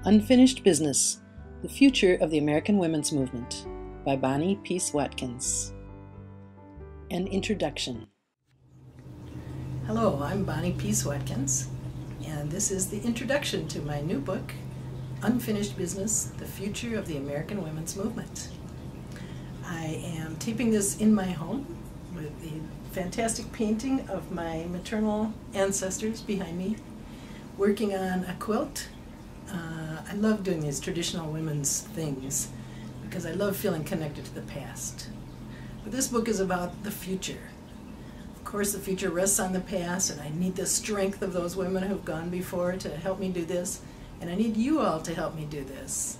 Unfinished Business, The Future of the American Women's Movement by Bonnie Peace Watkins. An Introduction. Hello, I'm Bonnie Peace Watkins, and this is the introduction to my new book, Unfinished Business, The Future of the American Women's Movement. I am taping this in my home with a fantastic painting of my maternal ancestors behind me, working on a quilt. I love doing these traditional women's things because I love feeling connected to the past. But this book is about the future. Of course, the future rests on the past, and I need the strength of those women who've gone before to help me do this, and I need you all to help me do this.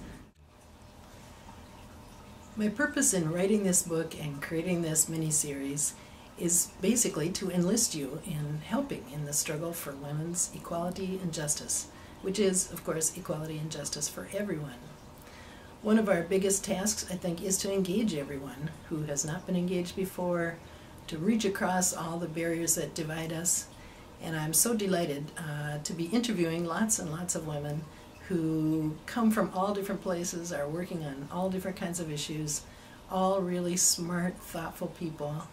My purpose in writing this book and creating this mini-series is basically to enlist you in helping in the struggle for women's equality and justice, which is, of course, equality and justice for everyone. One of our biggest tasks, I think, is to engage everyone who has not been engaged before, to reach across all the barriers that divide us. And I'm so delighted to be interviewing lots and lots of women who come from all different places, are working on all different kinds of issues, all really smart, thoughtful people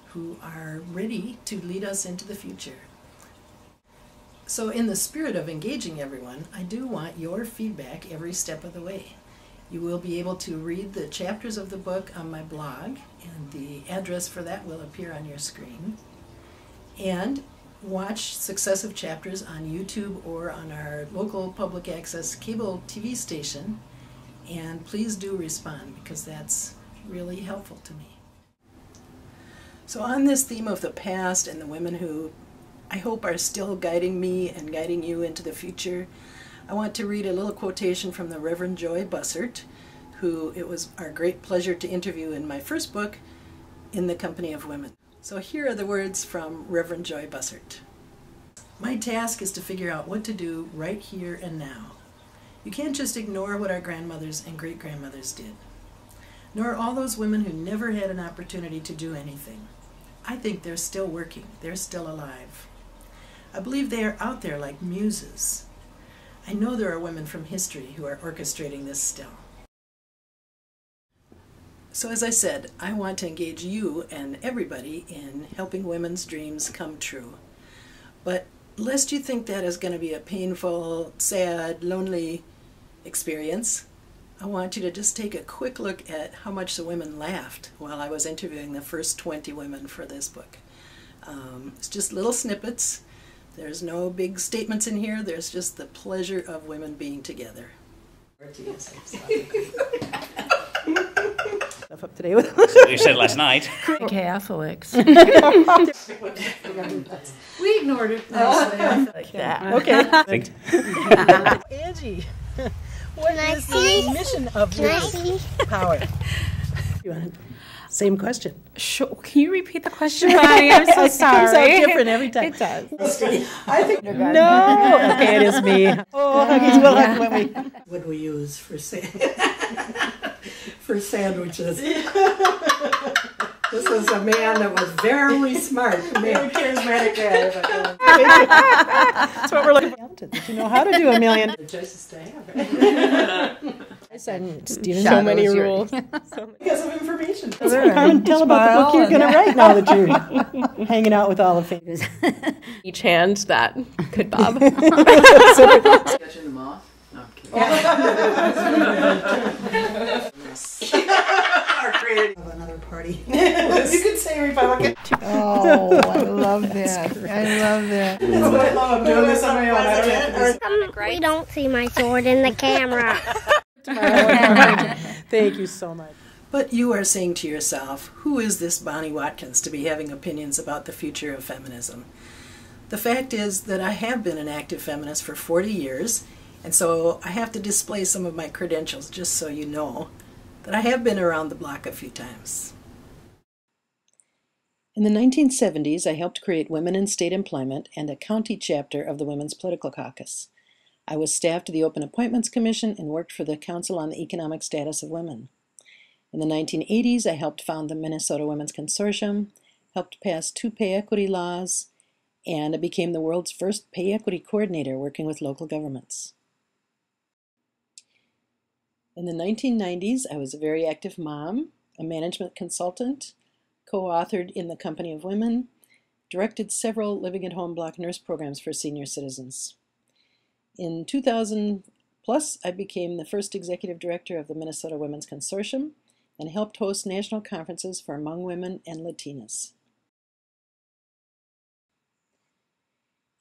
who are ready to lead us into the future. So in the spirit of engaging everyone, I do want your feedback every step of the way. You will be able to read the chapters of the book on my blog, and the address for that will appear on your screen. And watch successive chapters on YouTube or on our local public access cable TV station. And please do respond, because that's really helpful to me. So on this theme of the past and the women who I hope are still guiding me and guiding you into the future, I want to read a little quotation from the Reverend Joy Bussert, who it was our great pleasure to interview in my first book, In the Company of Women. So here are the words from Reverend Joy Bussert. My task is to figure out what to do right here and now. You can't just ignore what our grandmothers and great-grandmothers did, nor all those women who never had an opportunity to do anything. I think they're still working, they're still alive. I believe they are out there like muses. I know there are women from history who are orchestrating this still. So as I said, I want to engage you and everybody in helping women's dreams come true. But lest you think that is going to be a painful, sad, lonely experience, I want you to just take a quick look at how much the women laughed while I was interviewing the first 20 women for this book. It's just little snippets. There's no big statements in here. There's just the pleasure of women being together. Up today with you said last night. Catholics. We ignored it. Like that. Okay. Angie, what is the mission of women's power? You want to, same question. Sure. Can you repeat the question, Bonnie? I'm so sorry. It comes out different every time. It does. I think no. Okay, it is me. Oh, Huggies will have when we. Would we use for for sandwiches? This was a man that was very smart, very charismatic guy. That's what we're looking for. Did you know how to do a million? The choices to have. I said, Stephen, so many rules. Because of information. Carmen, tell about the book you're going to write now that you're hanging out with all the famous. Each hand that could bob. Catching the moth? No, I'm kidding. Our creative of another party. You could say Republican. Oh, I love that. I love that. That's what I love. I'm doing this on my own. I don't have to We don't see my sword in the camera. Thank you so much. But you are saying to yourself, who is this Bonnie Watkins to be having opinions about the future of feminism? The fact is that I have been an active feminist for 40 years, and so I have to display some of my credentials just so you know that I have been around the block a few times. In the 1970s, I helped create Women in State Employment and a county chapter of the Women's Political Caucus. I was staff to the Open Appointments Commission and worked for the Council on the Economic Status of Women. In the 1980s, I helped found the Minnesota Women's Consortium, helped pass 2 pay equity laws, and I became the world's first pay equity coordinator working with local governments. In the 1990s, I was a very active mom, a management consultant, co-authored In the Company of Women, directed several living-at-home block nurse programs for senior citizens. In 2000 plus, I became the first executive director of the Minnesota Women's Consortium and helped host national conferences for Hmong women and Latinas.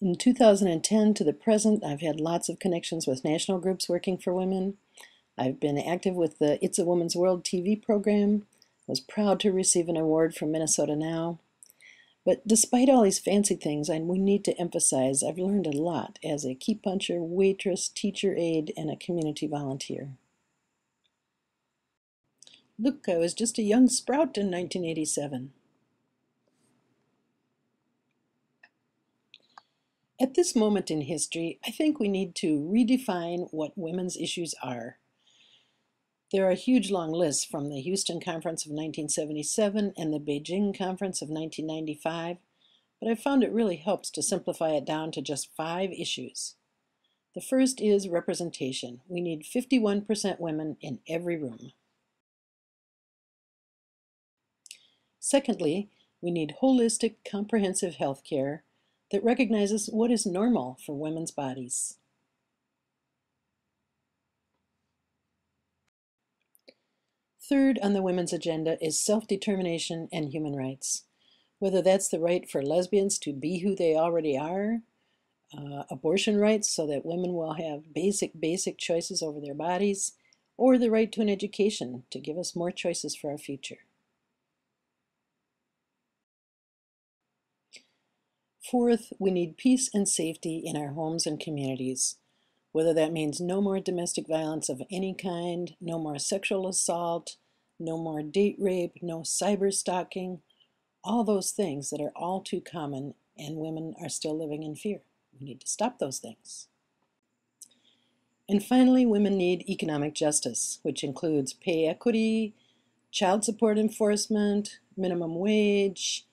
In 2010 to the present, I've had lots of connections with national groups working for women. I've been active with the It's a Woman's World TV program, was proud to receive an award from Minnesota Now. But despite all these fancy things, we need to emphasize I've learned a lot as a key puncher, waitress, teacher aide, and a community volunteer. Look, I was just a young sprout in 1987. At this moment in history, I think we need to redefine what women's issues are. There are huge long lists from the Houston Conference of 1977 and the Beijing Conference of 1995, but I found it really helps to simplify it down to just 5 issues. The first is representation. We need 51% women in every room. Secondly, we need holistic, comprehensive health care that recognizes what is normal for women's bodies. Third on the women's agenda is self-determination and human rights. Whether that's the right for lesbians to be who they already are, abortion rights so that women will have basic choices over their bodies, or the right to an education to give us more choices for our future. Fourth, we need peace and safety in our homes and communities. Whether that means no more domestic violence of any kind, no more sexual assault, no more date rape, no cyber stalking, all those things that are all too common and women are still living in fear. We need to stop those things. And finally, women need economic justice, which includes pay equity, child support enforcement, minimum wage,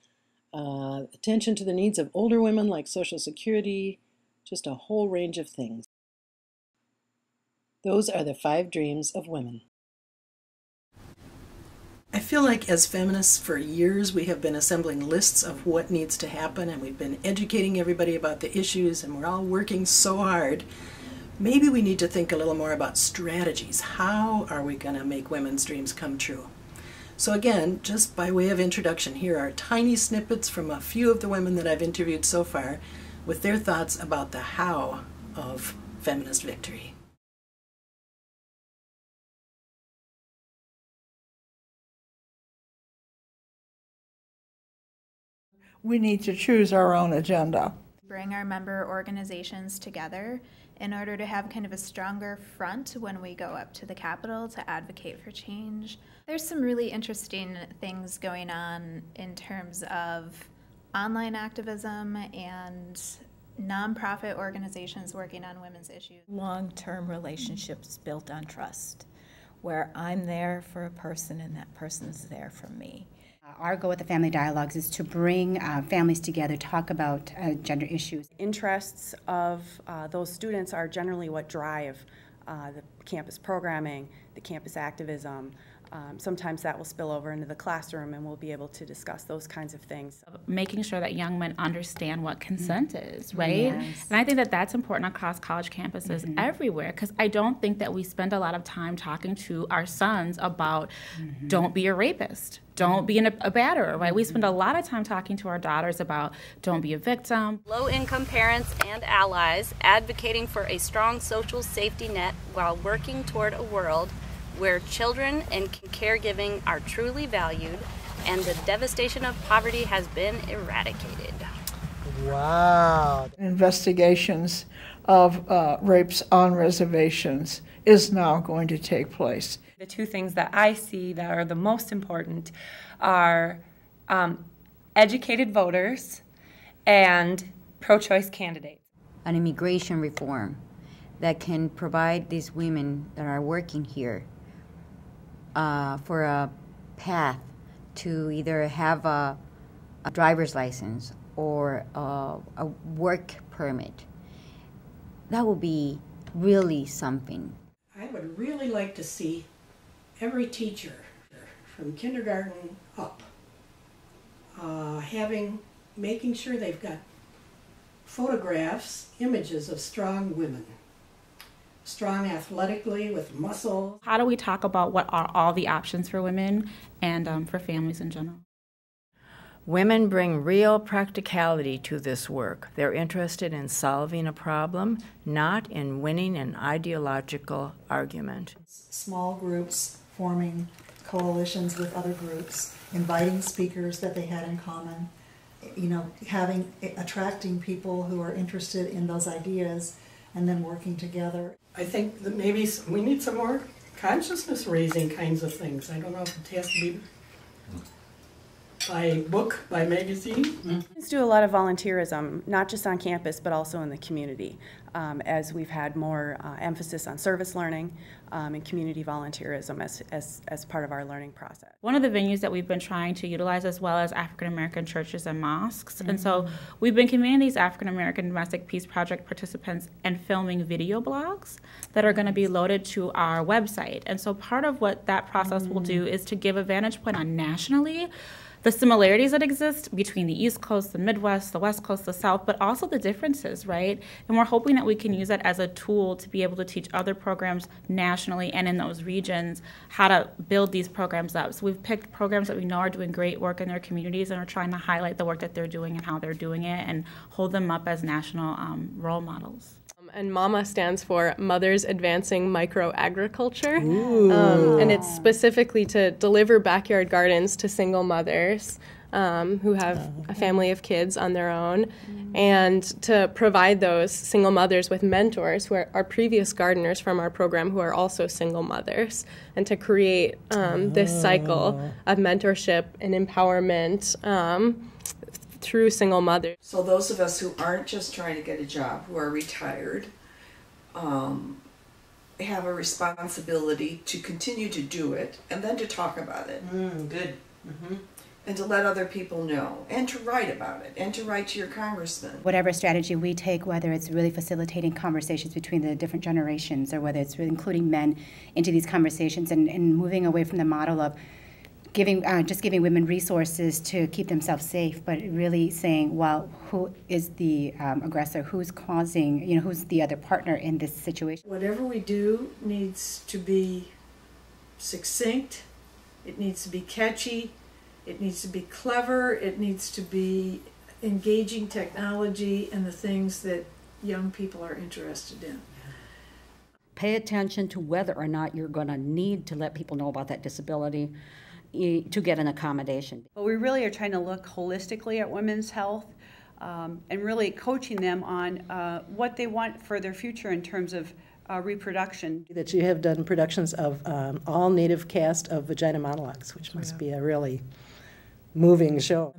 attention to the needs of older women like Social Security, just a whole range of things. Those are the 5 dreams of women. I feel like as feminists for years we have been assembling lists of what needs to happen, and we've been educating everybody about the issues, and we're all working so hard. Maybe we need to think a little more about strategies. How are we going to make women's dreams come true? So again, just by way of introduction, here are tiny snippets from a few of the women that I've interviewed so far with their thoughts about the how of feminist victory. We need to choose our own agenda. Bring our member organizations together in order to have kind of a stronger front when we go up to the Capitol to advocate for change. There's some really interesting things going on in terms of online activism and nonprofit organizations working on women's issues. Long-term relationships built on trust, where I'm there for a person and that person's there for me. Our goal with the Family Dialogues is to bring families together, talk about gender issues. Interests of those students are generally what drive the campus programming, the campus activism. Sometimes that will spill over into the classroom and we'll be able to discuss those kinds of things. Making sure that young men understand what consent is, right? Yes. And I think that that's important across college campuses everywhere, because I don't think that we spend a lot of time talking to our sons about don't be a rapist, don't be a batterer, right? We spend a lot of time talking to our daughters about don't be a victim. Low-income parents and allies advocating for a strong social safety net while working toward a world where children and caregiving are truly valued and the devastation of poverty has been eradicated. Wow. Investigations of rapes on reservations is now going to take place. The 2 things that I see that are the most important are educated voters and pro-choice candidates. An immigration reform that can provide these women that are working here for a path to either have a driver's license or a work permit. That will be really something. I would really like to see every teacher from kindergarten up making sure they've got photographs, images of strong women. Strong athletically with muscle. How do we talk about what are all the options for women and for families in general? Women bring real practicality to this work. They're interested in solving a problem, not in winning an ideological argument. Small groups forming coalitions with other groups, inviting speakers that they had in common, you know, attracting people who are interested in those ideas and then working together. I think that maybe we need some more consciousness raising kinds of things. I don't know if it has to be by book, by magazine. Let's do a lot of volunteerism, not just on campus, but also in the community, as we've had more emphasis on service learning and community volunteerism as part of our learning process. One of the venues that we've been trying to utilize as well as African American churches and mosques. And so we've been convening these African American Domestic Peace Project participants and filming video blogs that are going to be loaded to our website. And so part of what that process will do is to give a vantage point on nationally the similarities that exist between the East Coast, the Midwest, the West Coast, the South, but also the differences, right? And we're hoping that we can use that as a tool to be able to teach other programs nationally and in those regions how to build these programs up. So we've picked programs that we know are doing great work in their communities, and we're trying to highlight the work that they're doing and how they're doing it and hold them up as national role models. And MAMA stands for Mothers Advancing Microagriculture, and it's specifically to deliver backyard gardens to single mothers who have a family of kids on their own, and to provide those single mothers with mentors who are previous gardeners from our program who are also single mothers, and to create this cycle of mentorship and empowerment through single mothers. So those of us who aren't just trying to get a job, who are retired, have a responsibility to continue to do it and then to talk about it. Good. And to let other people know, and to write about it, and to write to your congressman. Whatever strategy we take, whether it's really facilitating conversations between the different generations or whether it's really including men into these conversations and moving away from the model of just giving women resources to keep themselves safe, but really saying, well, who is the aggressor? Who's causing, who's the other partner in this situation? Whatever we do needs to be succinct, it needs to be catchy, it needs to be clever, it needs to be engaging technology and the things that young people are interested in. Pay attention to whether or not you're going to need to let people know about that disability to get an accommodation. But we really are trying to look holistically at women's health and really coaching them on what they want for their future in terms of reproduction. That you have done productions of all native cast of Vagina Monologues, which must be a really moving show.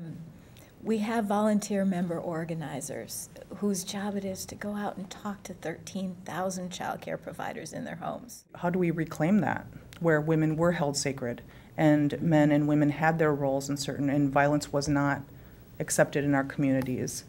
We have volunteer member organizers whose job it is to go out and talk to 13,000 child care providers in their homes. How do we reclaim that, where women were held sacred and men and women had their roles and violence was not accepted in our communities?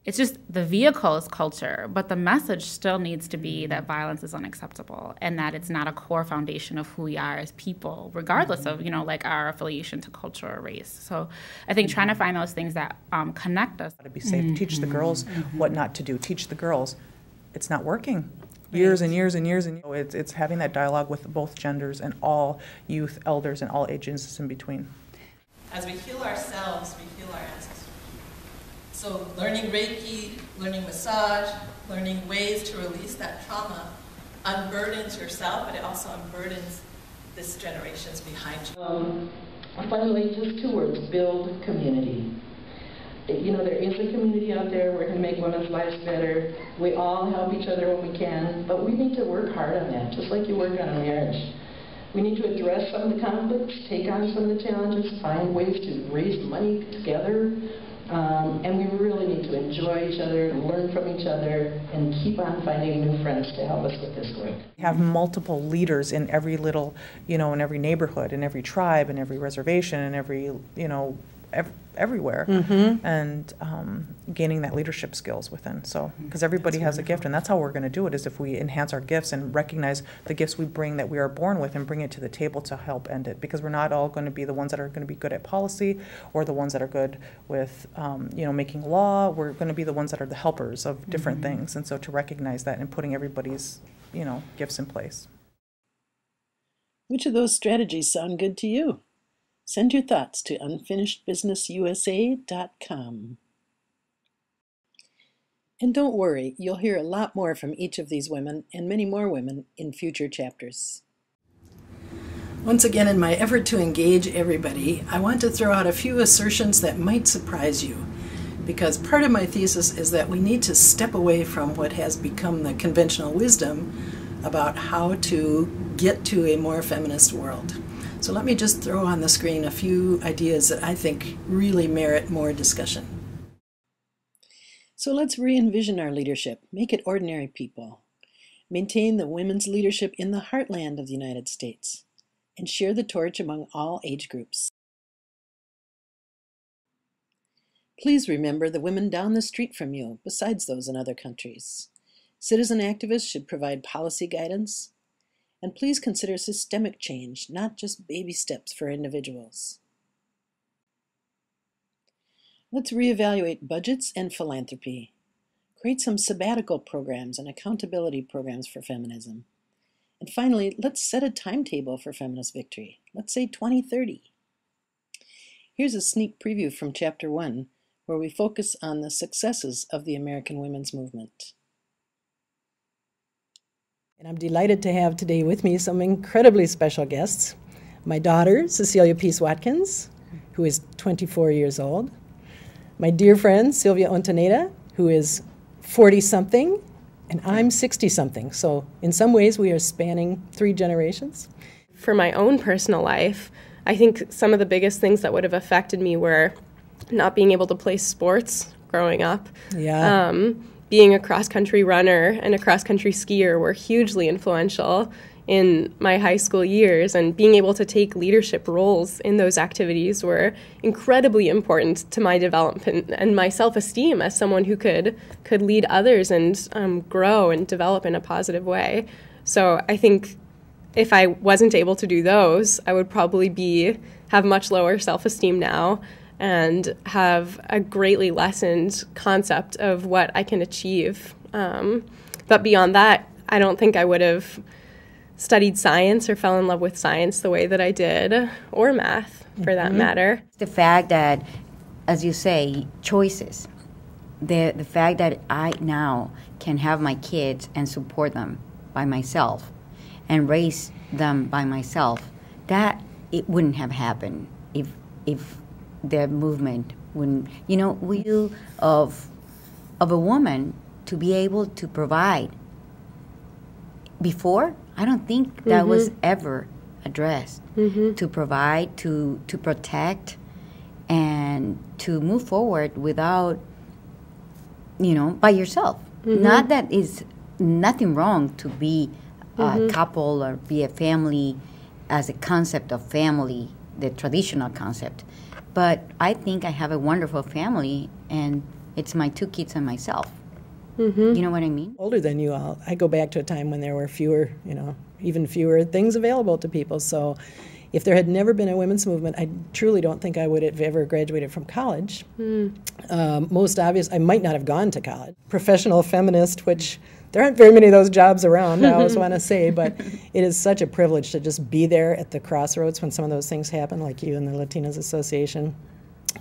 It's just the vehicle is culture, but the message still needs to be that violence is unacceptable and that it's not a core foundation of who we are as people, regardless of, like our affiliation to culture or race. So I think trying to find those things that connect us. To be safe, teach the girls what not to do, teach the girls. It's not working. Years and years and years and years. It's having that dialogue with both genders and all youth, elders, and all ages in between. As we heal ourselves, we heal our ancestors. So learning Reiki, learning massage, learning ways to release that trauma unburdens yourself, but it also unburdens this generations behind you. Finally, just two words: build community. There is a community out there where we can make women's lives better. We all help each other when we can, but we need to work hard on that, just like you work on a marriage. We need to address some of the conflicts, take on some of the challenges, find ways to raise money together, and we really need to enjoy each other, learn from each other, and keep on finding new friends to help us with this work. We have multiple leaders in every little, in every neighborhood, in every tribe, in every reservation, in every, everywhere, and gaining that leadership skills within. So, because everybody has a gift, and that's how we're going to do it, is if we enhance our gifts and recognize the gifts we bring that we are born with and bring it to the table to help end it. Because we're not all going to be the ones that are going to be good at policy or the ones that are good with, making law. We're going to be the ones that are the helpers of different things. And so to recognize that and putting everybody's, gifts in place. Which of those strategies sound good to you? Send your thoughts to unfinishedbusinessusa.com. And don't worry, you'll hear a lot more from each of these women and many more women in future chapters. Once again, in my effort to engage everybody, I want to throw out a few assertions that might surprise you, because part of my thesis is that we need to step away from what has become the conventional wisdom about how to get to a more feminist world. So let me just throw on the screen a few ideas that I think really merit more discussion. So let's re-envision our leadership, make it ordinary people, maintain the women's leadership in the heartland of the United States, and share the torch among all age groups. Please remember the women down the street from you, besides those in other countries. Citizen activists should provide policy guidance, and please consider systemic change, not just baby steps for individuals. Let's reevaluate budgets and philanthropy. Create some sabbatical programs and accountability programs for feminism. And finally, let's set a timetable for feminist victory. Let's say 2030. Here's a sneak preview from Chapter 1, where we focus on the successes of the American women's movement. And I'm delighted to have today with me some incredibly special guests. My daughter, Cecilia Peace Watkins, who is 24 years old. My dear friend, Sylvia Ontaneda, who is 40-something, and I'm 60-something. So in some ways, we are spanning 3 generations. For my own personal life, I think some of the biggest things that would have affected me were not being able to play sports growing up. Yeah. Being a cross-country runner and a cross-country skier were hugely influential in my high school years, and being able to take leadership roles in those activities were incredibly important to my development and my self-esteem as someone who could lead others and grow and develop in a positive way. So I think if I wasn't able to do those, I would probably have much lower self-esteem now and have a greatly lessened concept of what I can achieve. But beyond that, I don't think I would have studied science or fell in love with science the way that I did, or math for that matter. The fact that, as you say, choices, the fact that I now can have my kids and support them by myself and raise them by myself, that it wouldn't have happened if the movement wouldn't, of a woman to be able to provide. Before, I don't think that was ever addressed. To provide, to protect, and to move forward without, by yourself. Not that is nothing wrong to be a couple or be a family as a concept of family, the traditional concept. But I think I have a wonderful family, and it's my 2 kids and myself. You know what I mean? Older than you all. I go back to a time when there were fewer, even fewer things available to people. So if there had never been a women's movement, I truly don't think I would have ever graduated from college. Most obvious, I might not have gone to college. Professional feminist, which there aren't very many of those jobs around, I always want to say, but it is such a privilege to just be there at the crossroads when some of those things happen, like you and the Latinas Association,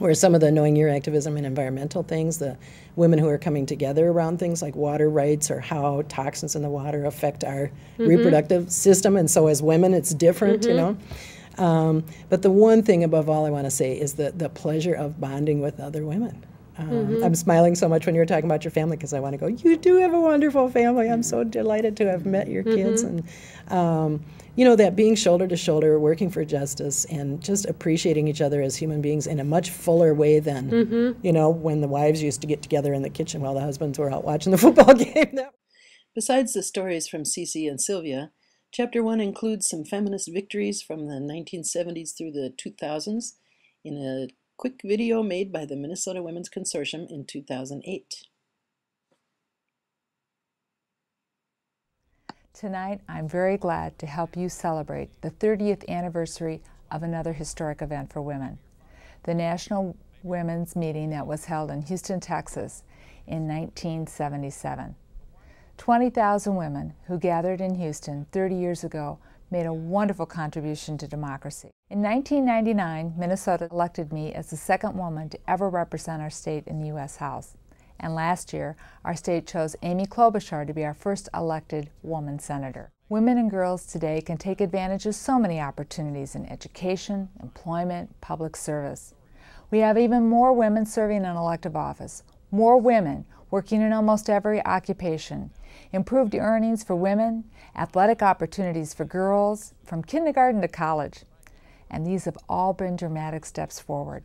where some of the knowing your activism and environmental things, the women who are coming together around things like water rights or how toxins in the water affect our reproductive system, and so as women it's different, But the one thing above all I want to say is the pleasure of bonding with other women. I'm smiling so much when you're talking about your family because I want to go, you do have a wonderful family. I'm so delighted to have met your kids. And, that being shoulder to shoulder, working for justice, and just appreciating each other as human beings in a much fuller way than, when the wives used to get together in the kitchen while the husbands were out watching the football game. Besides the stories from Cece and Sylvia, Chapter 1 includes some feminist victories from the 1970s through the 2000s in a quick video made by the Minnesota Women's Consortium in 2008. Tonight, I'm very glad to help you celebrate the 30th anniversary of another historic event for women, the National Women's Meeting that was held in Houston, Texas in 1977. 20,000 women who gathered in Houston 30 years ago made a wonderful contribution to democracy. In 1999, Minnesota elected me as the second woman to ever represent our state in the U.S. House. And last year, our state chose Amy Klobuchar to be our first elected woman senator. Women and girls today can take advantage of so many opportunities in education, employment, public service. We have even more women serving in elective office, more women working in almost every occupation, improved earnings for women, athletic opportunities for girls, from kindergarten to college. And these have all been dramatic steps forward.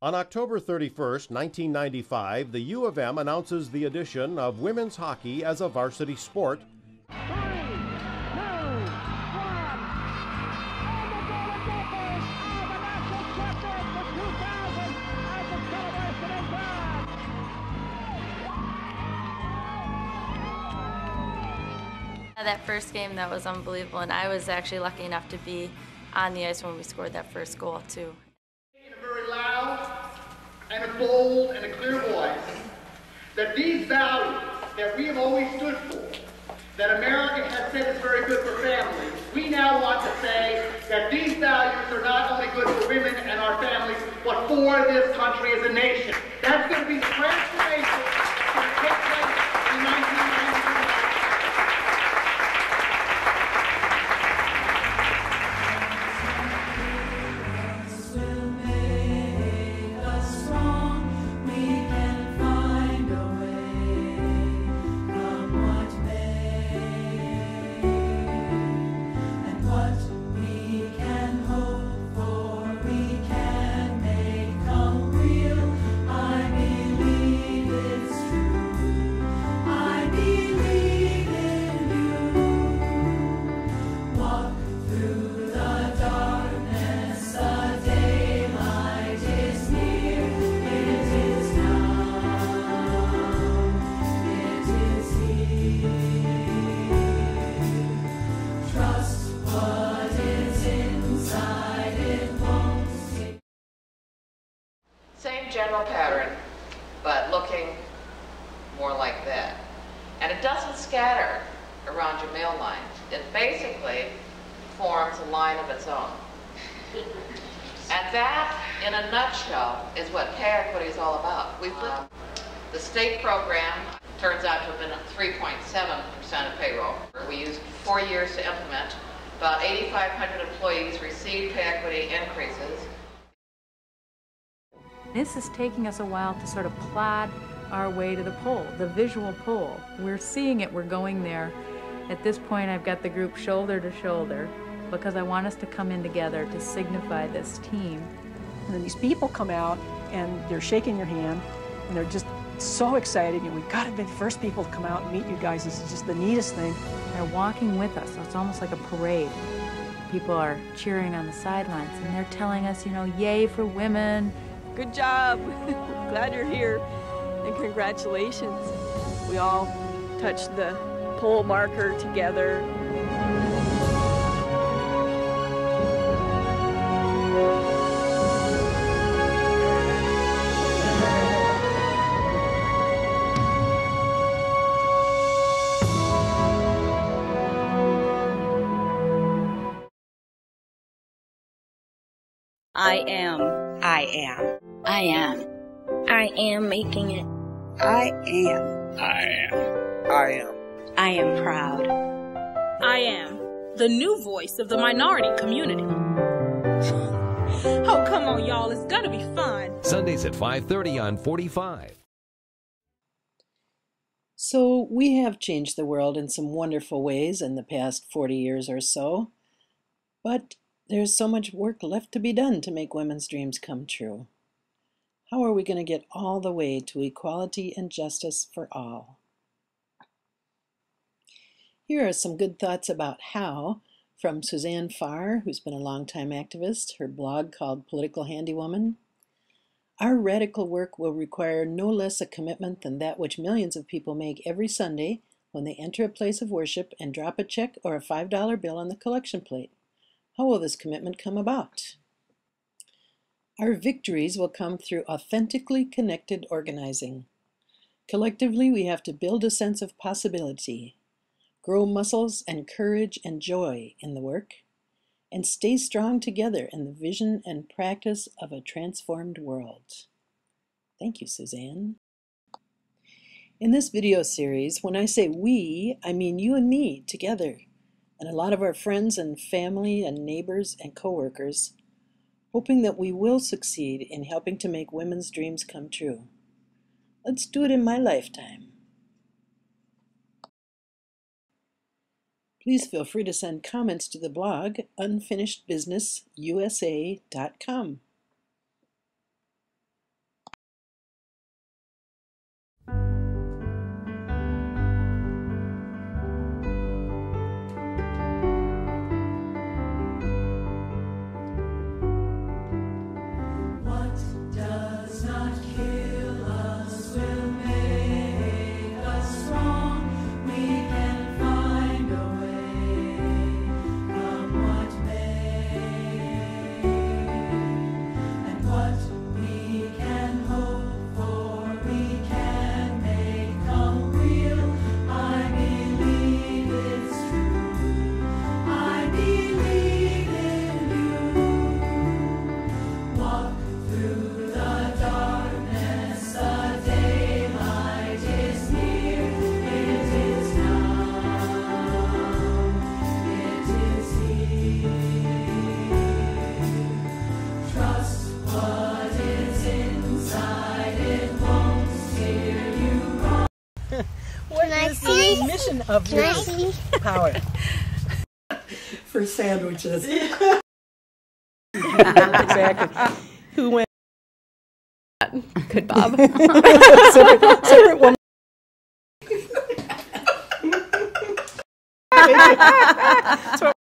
On October 31st, 1995, the U of M announces the addition of women's hockey as a varsity sport. That first game, that was unbelievable, and I was actually lucky enough to be on the ice when we scored that first goal, too. In a very loud and a bold and a clear voice, that these values that we have always stood for, that America has said is very good for families, we now want to say that these values are not only good for women and our families, but for this country as a nation. That's going to be the transformation that's going to take place in 1992. Same general pattern, but looking more like that. And it doesn't scatter around your male lines. It basically forms a line of its own. And that, in a nutshell, is what pay equity is all about. We put the state program turns out to have been 3.7% of payroll. We used 4 years to implement. About 8,500 employees received pay equity increases. This is taking us a while to sort of plod our way to the pole, the visual pole. We're seeing it, we're going there. At this point, I've got the group shoulder to shoulder because I want us to come in together to signify this team. And then these people come out and they're shaking your hand and they're just so excited. You know, we've got to be the first people to come out and meet you guys. This is just the neatest thing. They're walking with us, so it's almost like a parade. People are cheering on the sidelines and they're telling us, you know, yay for women. Good job. Glad you're here. And congratulations. We all touched the pole marker together. I am. I am. I am. I am making it. I am. I am. I am. I am proud. I am the new voice of the minority community. Oh, come on, y'all. It's gonna be fun. Sundays at 5:30 on 45. So we have changed the world in some wonderful ways in the past 40 years or so, but There's so much work left to be done to make women's dreams come true. How are we going to get all the way to equality and justice for all? Here are some good thoughts about how from Suzanne Farr, who's been a longtime activist, her blog called Political Handywoman. Our radical work will require no less a commitment than that which millions of people make every Sunday when they enter a place of worship and drop a check or a $5 bill on the collection plate. How will this commitment come about? Our victories will come through authentically connected organizing. Collectively, we have to build a sense of possibility, grow muscles and courage and joy in the work, and stay strong together in the vision and practice of a transformed world. Thank you, Suzanne. In this video series, when I say we, I mean you and me together, and a lot of our friends and family and neighbors and coworkers, hoping that we will succeed in helping to make women's dreams come true. Let's do it in my lifetime. Please feel free to send comments to the blog unfinishedbusinessusa.com. The mission of this power for sandwiches. Exactly. Who went? Good Bob. separate woman. That's what